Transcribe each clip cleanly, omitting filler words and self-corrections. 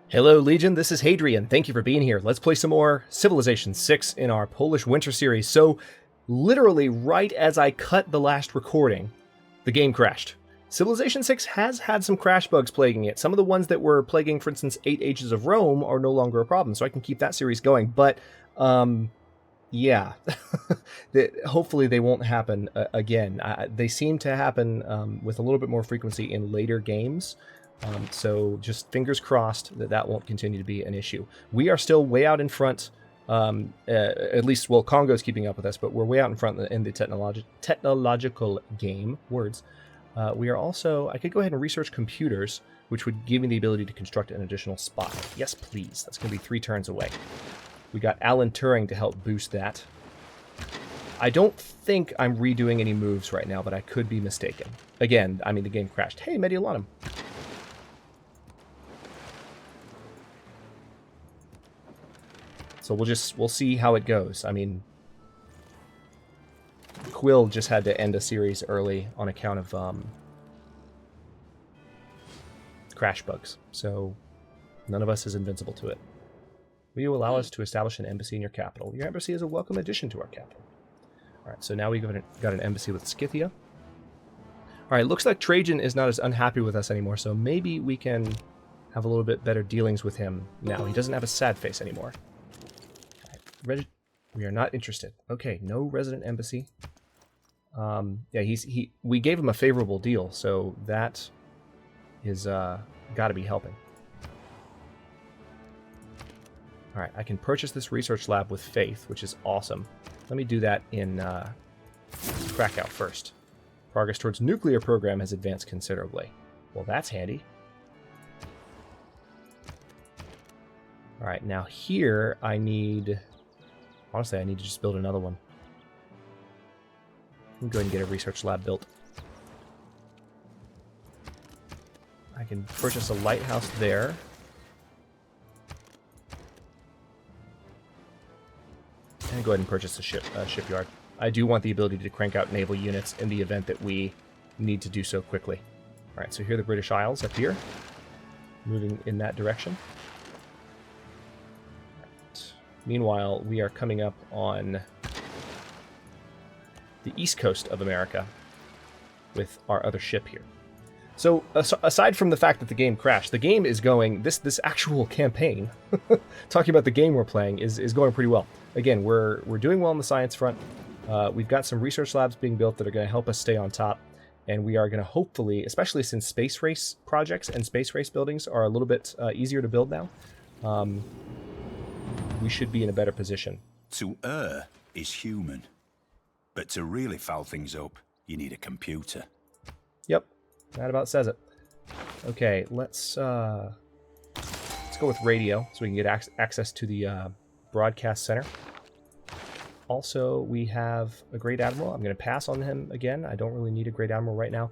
Hello Legion, this is Hadrian. Thank you for being here. Let's play some more Civilization VI in our Polish Winter series. So, literally right as I cut the last recording, the game crashed. Civilization VI has had some crash bugs plaguing it. Some of the ones that were plaguing, for instance, 8 Ages of Rome are no longer a problem, so I can keep that series going. But, yeah, hopefully they won't happen again. They seem to happen with a little bit more frequency in later games. So just fingers crossed that won't continue to be an issue. We are still way out in front, at least, well, Congo's keeping up with us, but we're way out in front in the technological game, words. We are also, I could go ahead and research computers, which would give me the ability to construct an additional spy. Yes, please. That's going to be 3 turns away. We got Alan Turing to help boost that. I don't think I'm redoing any moves right now, but I could be mistaken. Again, I mean, the game crashed. Hey, Mediolanum. So we'll see how it goes. I mean, Quill just had to end a series early on account of crash bugs. So none of us is invincible to it. Will you allow us to establish an embassy in your capital? Your embassy is a welcome addition to our capital. All right, so now we've got an embassy with Scythia. All right, looks like Trajan is not as unhappy with us anymore, so maybe we can have a little bit better dealings with him now. He doesn't have a sad face anymore. We are not interested. Okay, no resident embassy. Yeah, we gave him a favorable deal, so that is got to be helping. All right, I can purchase this research lab with faith, which is awesome. Let me do that in Krakow first. Progress towards nuclear program has advanced considerably. Well, that's handy. All right, now here I need... Honestly, I need to just build another one. Let me go ahead and get a research lab built. I can purchase a lighthouse there. And go ahead and purchase a shipyard. I do want the ability to crank out naval units in the event that we need to do so quickly. All right, so here are the British Isles up here. Moving in that direction. Meanwhile, we are coming up on the east coast of America with our other ship here. So, aside from the fact that the game crashed, the game is going, this actual campaign, talking about the game we're playing, is going pretty well. Again, we're doing well on the science front. We've got some research labs being built that are going to help us stay on top. And we are going to hopefully, especially since space race projects and space race buildings are a little bit easier to build now, we should be in a better position. To err is human, but to really foul things up, you need a computer. Yep, that about says it. Okay, let's go with radio so we can get access to the broadcast center. Also, we have a Great Admiral. I'm going to pass on him again. I don't really need a Great Admiral right now.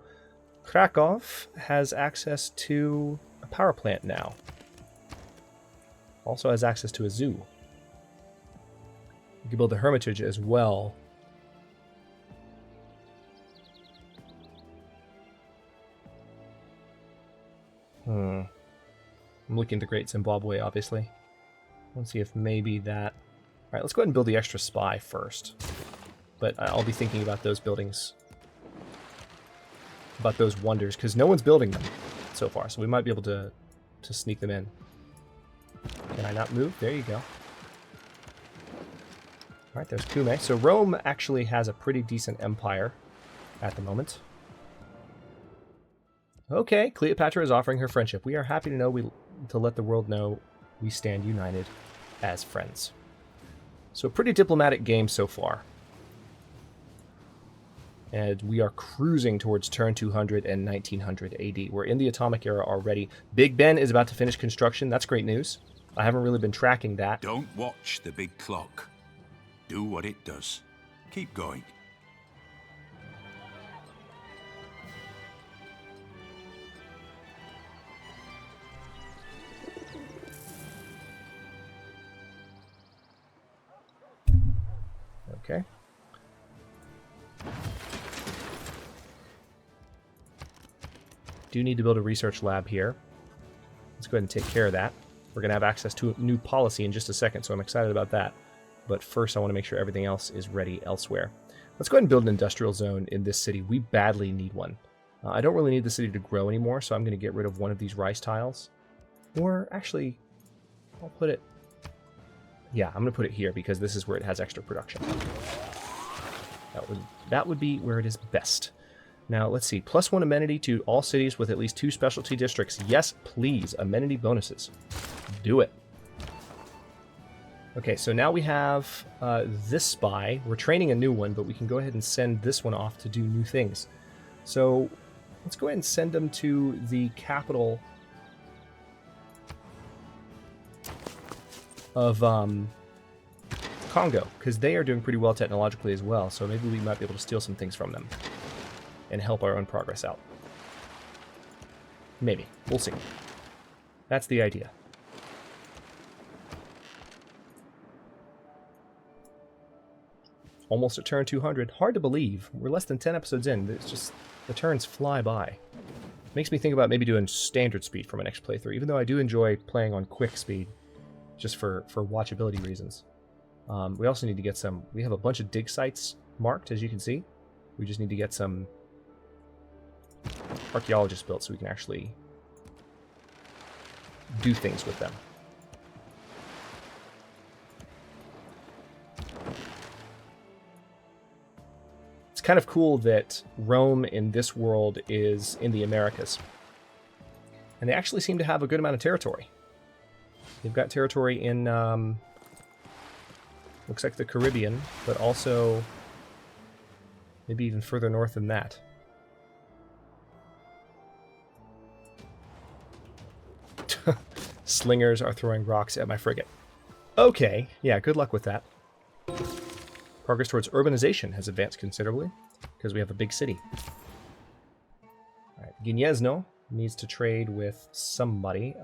Krakow has access to a power plant now. Also has access to a zoo. We can build a hermitage as well. I'm looking at the Great Zimbabwe, obviously. Let's see if maybe that... Alright, let's go ahead and build the extra spy first. But I'll be thinking about those buildings. About those wonders, because no one's building them so far, so we might be able to sneak them in. Can I not move? There you go. Alright, there's Kume. So Rome actually has a pretty decent empire at the moment. Okay, Cleopatra is offering her friendship. We are happy to let the world know we stand united as friends. So a pretty diplomatic game so far. And we are cruising towards turn 200 and 1900 AD. We're in the atomic era already. Big Ben is about to finish construction. That's great news. I haven't really been tracking that. Don't watch the big clock. Do what it does. Keep going. Okay. Do need to build a research lab here. Let's go ahead and take care of that. We're going to have access to a new policy in just a second, so I'm excited about that. But first, I want to make sure everything else is ready elsewhere. Let's go ahead and build an industrial zone in this city. We badly need one. I don't really need the city to grow anymore, so I'm going to get rid of one of these rice tiles. Or actually, I'll put it... Yeah, I'm going to put it here because this is where it has extra production. That would be where it is best. Now, let's see. +1 amenity to all cities with at least 2 specialty districts. Yes, please. Amenity bonuses. Do it. Okay, so now we have this spy. We're training a new one, but we can go ahead and send this one off to do new things. So let's go ahead and send them to the capital of Congo, because they are doing pretty well technologically as well, so maybe we might be able to steal some things from them and help our own progress out. Maybe. We'll see. That's the idea. Almost at turn 200. Hard to believe. We're less than 10 episodes in. It's just, the turns fly by. Makes me think about maybe doing standard speed for my next playthrough, even though I do enjoy playing on quick speed, just for watchability reasons. We also need to get some... We have a bunch of dig sites marked, as you can see. We just need to get some archaeologists built so we can actually do things with them. It's kind of cool that Rome in this world is in the Americas. And they actually seem to have a good amount of territory. They've got territory in, looks like the Caribbean, but also maybe even further north than that. Slingers are throwing rocks at my frigate. Okay, yeah, good luck with that. Progress towards urbanization has advanced considerably, because we have a big city. Alright, Gniezno needs to trade with somebody.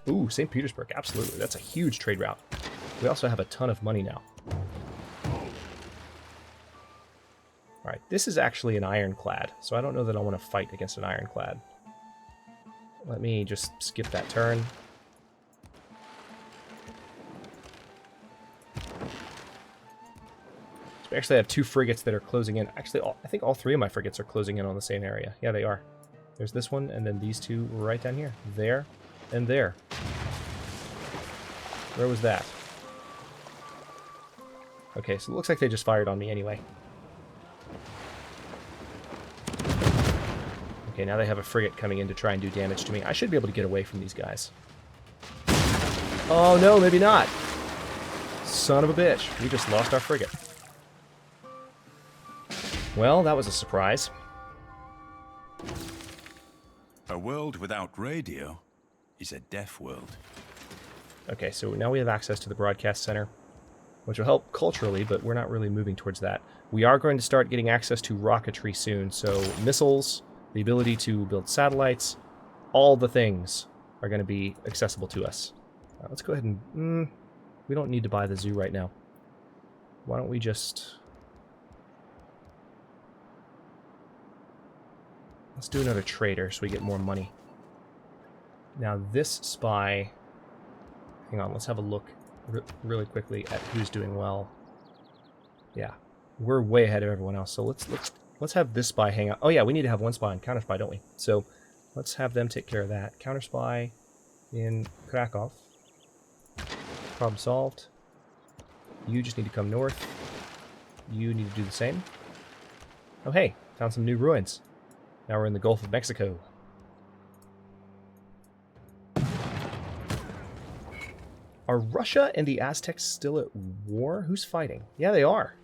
Ooh, St. Petersburg, absolutely. That's a huge trade route. We also have a ton of money now. Alright, this is actually an ironclad, so I don't know that I want to fight against an ironclad. Let me just skip that turn. So we actually have 2 frigates that are closing in. Actually, I think all 3 of my frigates are closing in on the same area. Yeah, they are. There's this one, and then these 2 right down here. There, and there. Where was that? Okay, so it looks like they just fired on me anyway. Okay, now they have a frigate coming in to try and do damage to me. I should be able to get away from these guys. Oh no, maybe not. Son of a bitch. We just lost our frigate. Well, that was a surprise. A world without radio is a deaf world. Okay, so now we have access to the broadcast center, which will help culturally, but we're not really moving towards that. We are going to start getting access to rocketry soon, so missiles, the ability to build satellites, all the things are going to be accessible to us. Let's go ahead and... we don't need to buy the zoo right now. Why don't we just... Let's do another trader so we get more money. Now this spy... Hang on, let's have a look really quickly at who's doing well. Yeah, we're way ahead of everyone else, so let's have this spy hang out. Oh yeah, we need to have one spy and counter spy, don't we? So let's have them take care of that. Counter spy in Krakow. Problem solved. You just need to come north. You need to do the same. Oh hey, found some new ruins. Now we're in the Gulf of Mexico. Are Russia and the Aztecs still at war? Who's fighting? Yeah, they are.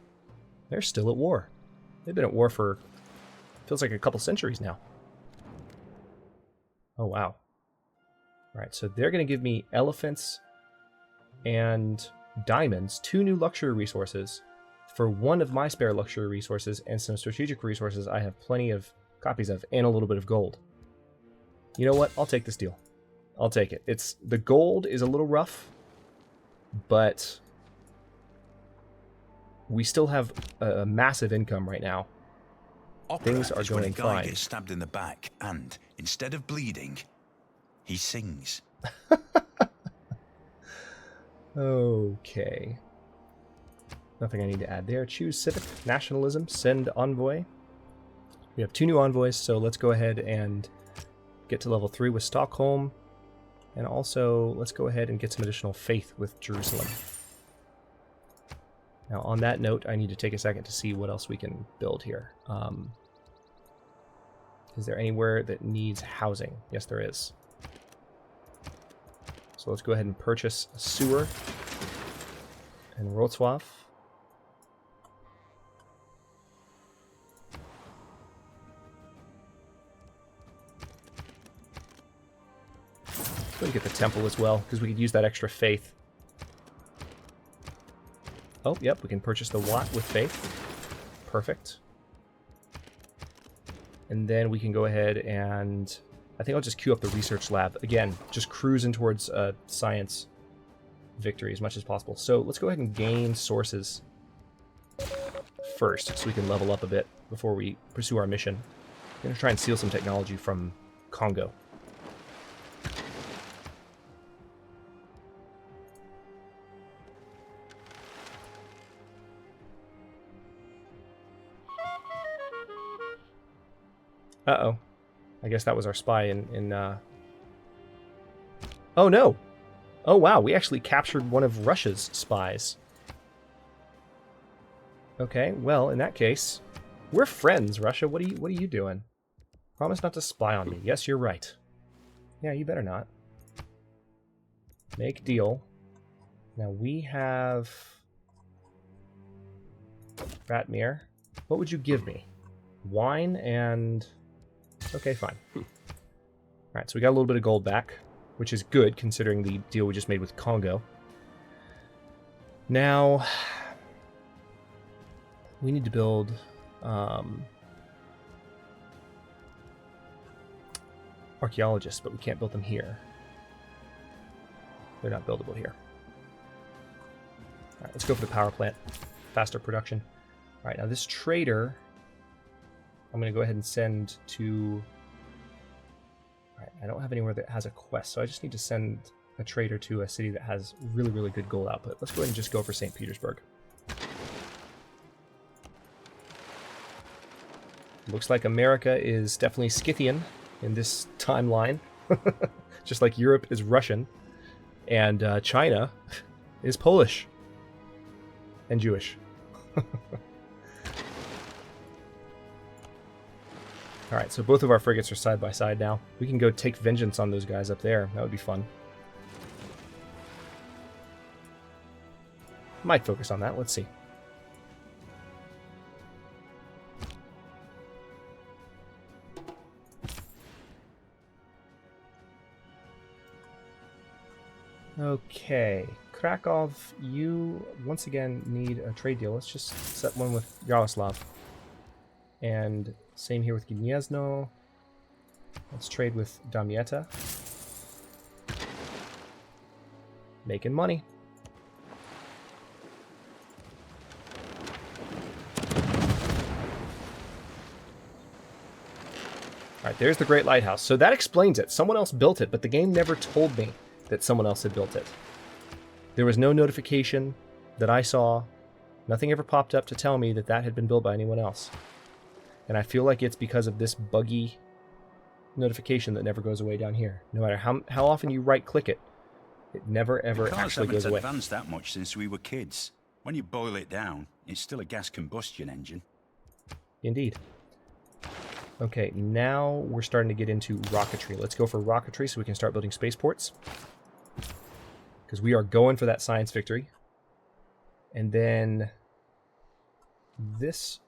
They're still at war. They've been at war for, feels like a couple centuries now. Oh, wow. Alright, so they're going to give me elephants and diamonds, 2 new luxury resources, for 1 of my spare luxury resources, and some strategic resources I have plenty of copies of, and a little bit of gold. You know what? I'll take this deal. I'll take it. The gold is a little rough, but we still have a massive income right now. Opera Things are is when going a guy fine. gets stabbed in the back and, instead of bleeding, he sings. Okay. Nothing I need to add there. Choose civic nationalism. Send envoy. We have 2 new envoys, so let's go ahead and get to level 3 with Stockholm. And also, let's go ahead and get some additional faith with Jerusalem. Now, on that note, I need to take a second to see what else we can build here. Is there anywhere that needs housing? Yes, there is. So let's go ahead and purchase a sewer in Wrocław. Go and get the temple as well, because we could use that extra faith. Oh, yep, we can purchase the Watt with faith. Perfect. And then we can go ahead and... I think I'll just queue up the research lab. Again, just cruising towards science victory as much as possible. So let's go ahead and gain sources first, so we can level up a bit before we pursue our mission. I'm going to try and steal some technology from Congo. Uh-oh. I guess that was our spy in Oh, no! Oh, wow, we actually captured one of Russia's spies. Okay, well, in that case, we're friends, Russia. What are you doing? Promise not to spy on me. Yes, you're right. Yeah, you better not. Make deal. Now, we have... Ratmir. What would you give me? Wine and... Okay, fine. Alright, so we got a little bit of gold back, which is good considering the deal we just made with Congo. Now, we need to build archaeologists, but we can't build them here. They're not buildable here. Alright, let's go for the power plant. Faster production. Alright, now this trader... I'm going to go ahead and send to... Alright, I don't have anywhere that has a quest, so I just need to send a trader to a city that has really, really good gold output. Let's go ahead and just go for St. Petersburg. Looks like America is definitely Scythian in this timeline. Just like Europe is Russian. And China is Polish. And Jewish. Alright, so both of our frigates are side by side now. We can go take vengeance on those guys up there. That would be fun. Might focus on that. Let's see. Okay. Krakow, you once again need a trade deal. Let's just set one with Yaroslav. And same here with Gniezno. Let's trade with Damietta. Making money. Alright, there's the Great Lighthouse. So that explains it. Someone else built it, but the game never told me that someone else had built it. There was no notification that I saw. Nothing ever popped up to tell me that that had been built by anyone else. And I feel like it's because of this buggy notification that never goes away down here. No matter how often you right-click it, it never, ever actually goes away. Cars haven't advanced that much since we were kids. When you boil it down, it's still a gas combustion engine. Indeed. Okay, now we're starting to get into rocketry. Let's go for rocketry so we can start building spaceports. Because we are going for that science victory. And then this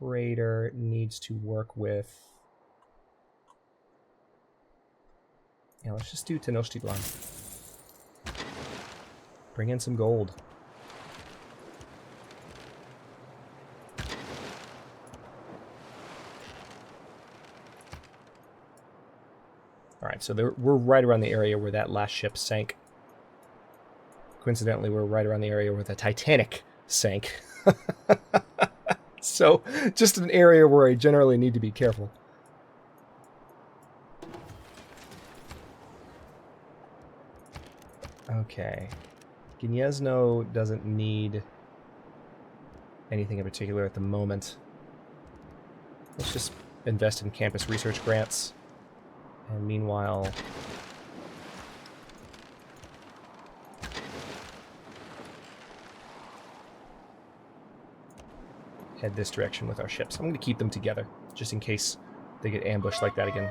trader needs to work with... Yeah, let's just do Tenochtitlan. Bring in some gold. Alright, so we're right around the area where that last ship sank. Coincidentally, we're right around the area where the Titanic sank. So, just an area where I generally need to be careful. Okay. Gniezno doesn't need anything in particular at the moment. Let's just invest in campus research grants. And meanwhile... head this direction with our ships. I'm going to keep them together, just in case they get ambushed like that again.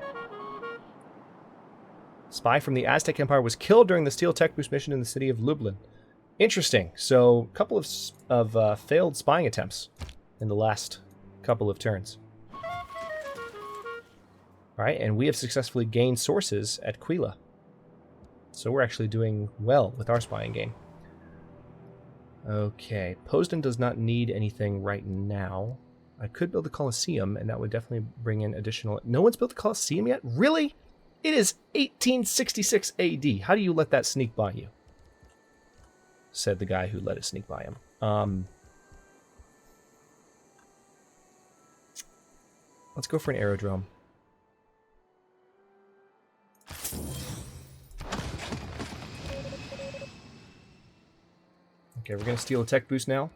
Spy from the Aztec Empire was killed during the Steel Tech Boost mission in the city of Lublin. Interesting. So, a couple of failed spying attempts in the last couple of turns. Alright, and we have successfully gained sources at Quila. So we're actually doing well with our spying game. Okay, Posden does not need anything right now. I could build a Colosseum, and that would definitely bring in additional... No one's built a Colosseum yet? Really? It is 1866 AD. How do you let that sneak by you? Said the guy who let it sneak by him. Let's go for an aerodrome. Okay, we're going to steal a tech boost now.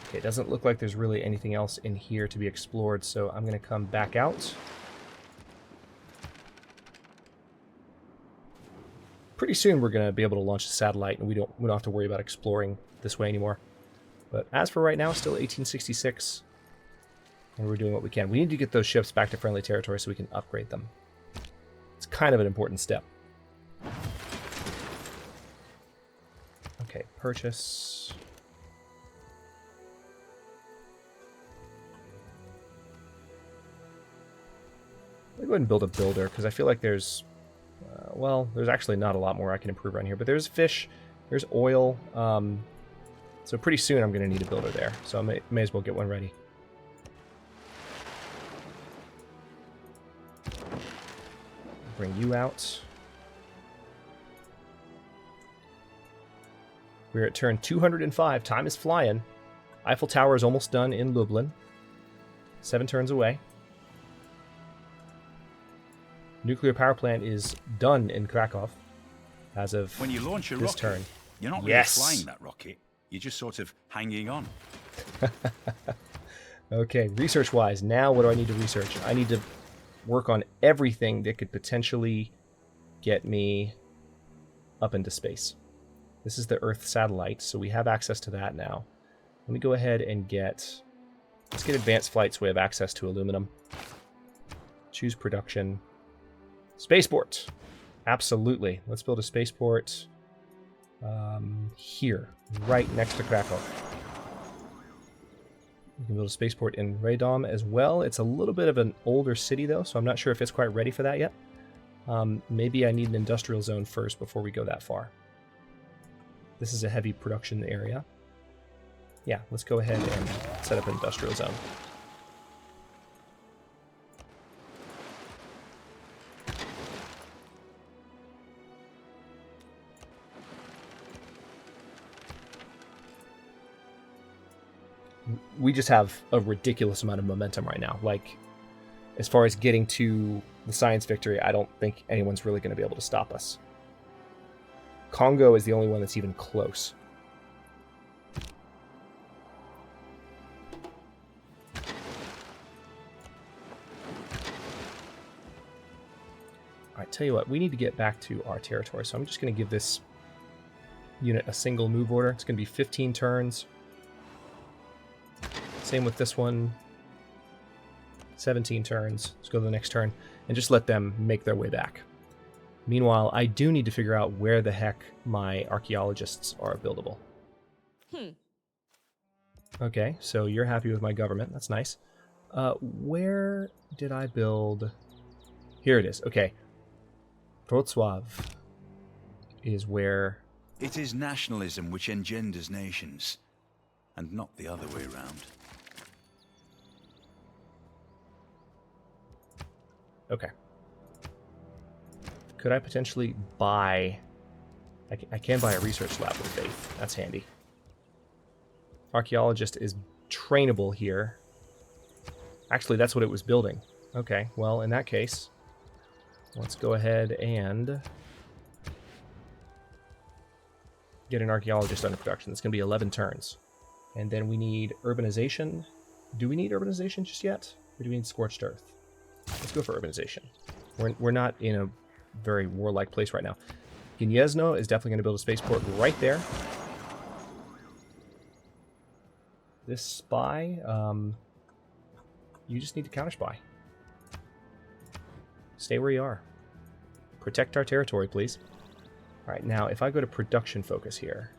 Okay, it doesn't look like there's really anything else in here to be explored, so I'm going to come back out. Pretty soon we're going to be able to launch a satellite, and we don't have to worry about exploring this way anymore. But as for right now, still 1866, and we're doing what we can. We need to get those ships back to friendly territory so we can upgrade them. It's kind of an important step. Okay, purchase. Let me go ahead and build a builder, because I feel like there's... well, there's actually not a lot more I can improve around here, but there's fish, there's oil, so pretty soon I'm going to need a builder there, so I may as well get one ready. Bring you out. We're at turn 205. Time is flying. Eiffel Tower is almost done in Lublin. 7 turns away. Nuclear power plant is done in Krakow as of when you launch a this rocket, turn. You're not really flying that rocket. You're just sort of hanging on. Okay, research-wise, now what do I need to research? I need to work on everything that could potentially get me up into space. This is the Earth satellite, so we have access to that now. Let me go ahead and let's get advanced flight so we have access to aluminum. Choose production. Spaceport. Absolutely. Let's build a spaceport here, right next to Krakow. We can build a spaceport in Radom as well. It's a little bit of an older city, though, so I'm not sure if it's quite ready for that yet. Maybe I need an industrial zone first before we go that far. This is a heavy production area. Yeah, let's go ahead and set up an industrial zone. We just have a ridiculous amount of momentum right now. Like, as far as getting to the science victory, I don't think anyone's really going to be able to stop us. Congo is the only one that's even close. Alright, tell you what, we need to get back to our territory, so I'm just going to give this unit a single move order. It's going to be 15 turns. Same with this one. 17 turns. Let's go to the next turn and just let them make their way back. Meanwhile, I do need to figure out where the heck my archaeologists are buildable. Okay, so you're happy with my government. That's nice. Where did I build? Here it is. Okay. Wrocław is where... It is nationalism which engenders nations, and not the other way around. Okay. Could I potentially buy... I can buy a research lab with faith. That's handy. Archaeologist is trainable here. Actually, that's what it was building. Okay, well, in that case, let's go ahead and get an archaeologist under production. It's going to be 11 turns. And then we need urbanization. Do we need urbanization just yet? Or do we need scorched earth? Let's go for urbanization. We're not in a very warlike place right now. Gniezno is definitely going to build a spaceport right there. This spy, you just need to counter spy. Stay where you are. Protect our territory, please. All right, now if I go to production focus here,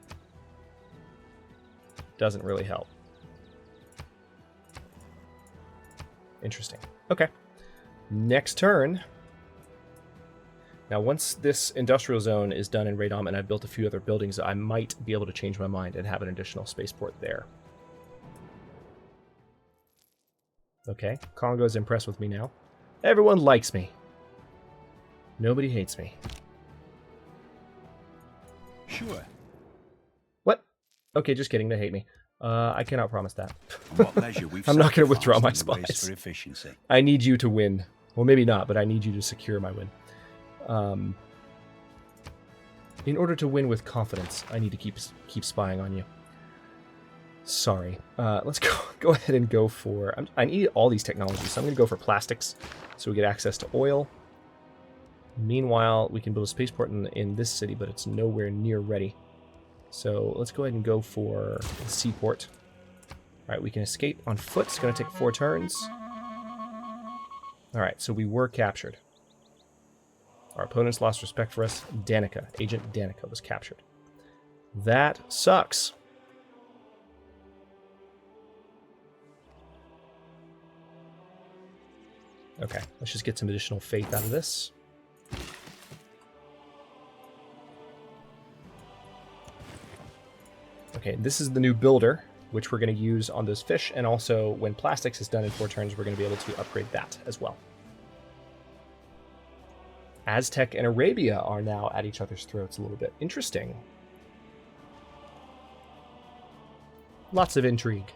doesn't really help. Interesting. Okay. Next turn. Now, once this industrial zone is done in Radom and I've built a few other buildings, I might be able to change my mind and have an additional spaceport there. Okay, Congo's impressed with me now. Everyone likes me. Nobody hates me. Sure. What? Okay, just kidding. They hate me. I cannot promise that. What leisure we've I'm not going to withdraw my sacrificed in the race spies. for efficiency. I need you to win. Well, maybe not, but I need you to secure my win. In order to win with confidence, I need to keep spying on you. Sorry. Let's go ahead and go for... I need all these technologies, so I'm going to go for plastics so we get access to oil. Meanwhile, we can build a spaceport in this city, but it's nowhere near ready. So let's go ahead and go for the seaport. Alright, we can escape on foot. It's going to take 4 turns. Alright, so we were captured. Our opponents lost respect for us. Danica, Agent Danica was captured. That sucks. Okay, let's just get some additional faith out of this. Okay, this is the new builder, which we're going to use on those fish, and also when plastics is done in 4 turns, we're going to be able to upgrade that as well. Aztec and Arabia are now at each other's throats a little bit. Interesting. Lots of intrigue.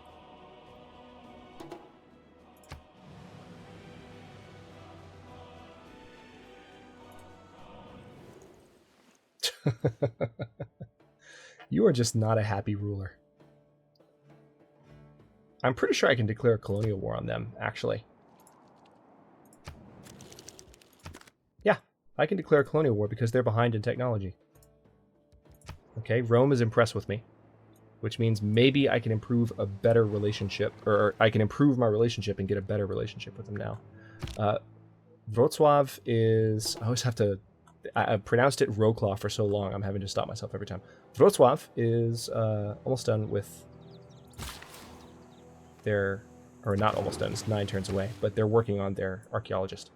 You are just not a happy ruler. I'm pretty sure I can declare a colonial war on them, actually. Yeah, I can declare a colonial war because they're behind in technology. Okay, Rome is impressed with me, which means maybe I can improve a better relationship, or I can improve my relationship and get a better relationship with them now. Wrocław is... I always have to... I've pronounced it Wrocław for so long, I'm having to stop myself every time. Wrocław is almost done with their... Or not almost done, it's 9 turns away, but they're working on their archaeologist.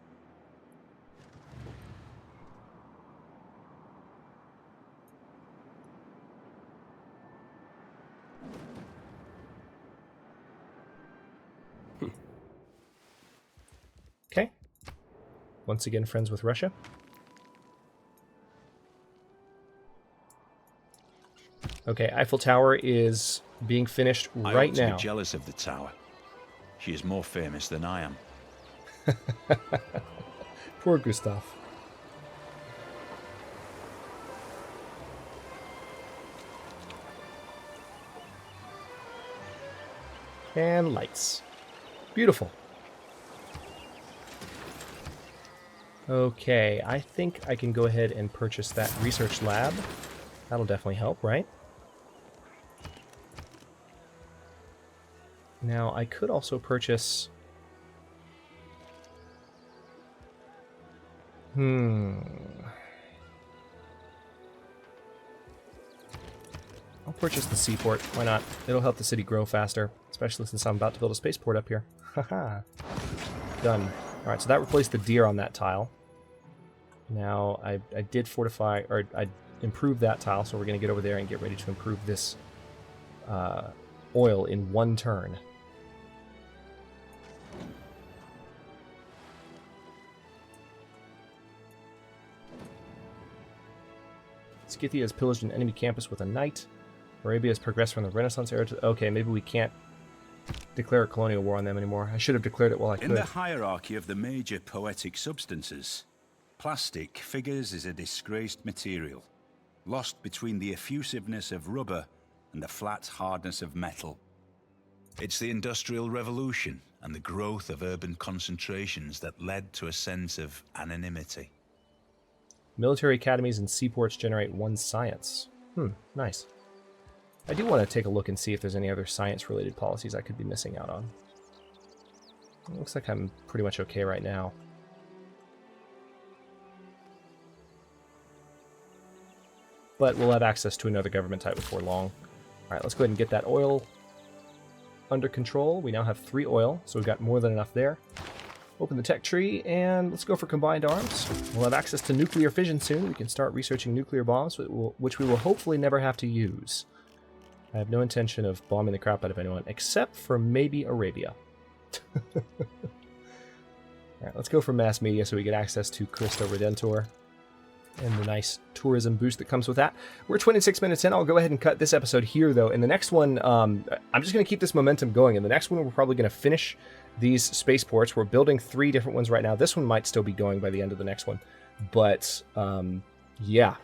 Okay. Once again, friends with Russia. Okay, Eiffel Tower is being finished right I ought to now. be jealous of the tower. She is more famous than I am. Poor Gustav. And lights. Beautiful. Okay, I think I can go ahead and purchase that research lab. That'll definitely help, right? Now, I could also purchase... I'll purchase the seaport. Why not? It'll help the city grow faster, especially since I'm about to build a spaceport up here. Haha. Done. Alright, so that replaced the deer on that tile. Now, I did fortify, or I improved that tile, so we're going to get over there and get ready to improve this oil in 1 turn. Scythia has pillaged an enemy campus with a knight. Arabia has progressed from the Renaissance era to... Okay, maybe we can't declare a colonial war on them anymore. I should have declared it while I could. In the hierarchy of the major poetic substances, plastic figures as a disgraced material, lost between the effusiveness of rubber and the flat hardness of metal. It's the Industrial Revolution and the growth of urban concentrations that led to a sense of anonymity. Military academies and seaports generate 1 science. Nice. I do want to take a look and see if there's any other science-related policies I could be missing out on. It looks like I'm pretty much okay right now. But we'll have access to another government type before long. Alright, let's go ahead and get that oil under control. We now have 3 oil, so we've got more than enough there. Open the tech tree, and let's go for combined arms. We'll have access to nuclear fission soon. We can start researching nuclear bombs, which we will hopefully never have to use. I have no intention of bombing the crap out of anyone, except for maybe Arabia. Alright, let's go for mass media so we get access to Cristo Redentor and the nice tourism boost that comes with that. We're 26 minutes in. I'll go ahead and cut this episode here, though. In the next one, I'm just going to keep this momentum going. In the next one, we're probably going to finish these spaceports. We're building 3 different ones right now. This one might still be going by the end of the next one. But, yeah.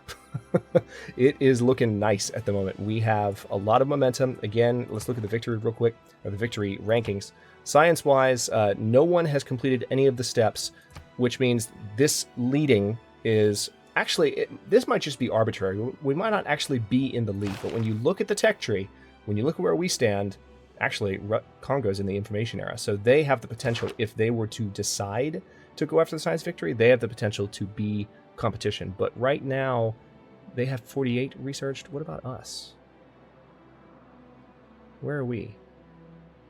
It is looking nice at the moment. We have a lot of momentum. Again, let's look at the victory real quick, or the victory rankings. Science-wise, no one has completed any of the steps, which means this leading is... Actually, this might just be arbitrary. We might not actually be in the lead, but when you look at the tech tree, when you look at where we stand, actually, Congo's in the information era, so they have the potential, if they were to decide to go after the science victory, they have the potential to be competition. But right now, they have 48 researched. What about us? Where are we?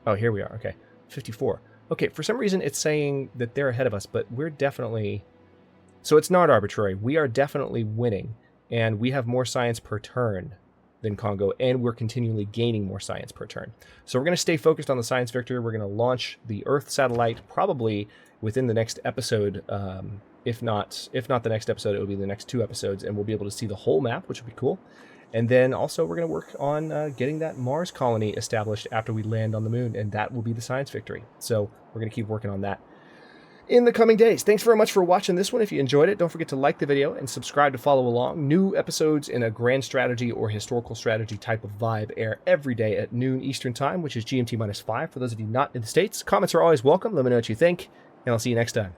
Oh, here we are. Okay, 54. Okay, for some reason, it's saying that they're ahead of us, but we're definitely... So it's not arbitrary. We are definitely winning, and we have more science per turn than Congo, and we're continually gaining more science per turn. So we're going to stay focused on the science victory. We're going to launch the Earth satellite probably within the next episode. If not the next episode, it will be the next 2 episodes, and we'll be able to see the whole map, which will be cool. And then also we're going to work on getting that Mars colony established after we land on the moon, and that will be the science victory. So we're going to keep working on that in the coming days. Thanks very much for watching this one. If you enjoyed it, don't forget to like the video and subscribe to follow along. New episodes in a grand strategy or historical strategy type of vibe air every day at noon Eastern Time, which is GMT-5 for those of you not in the States. Comments are always welcome. Let me know what you think, and I'll see you next time.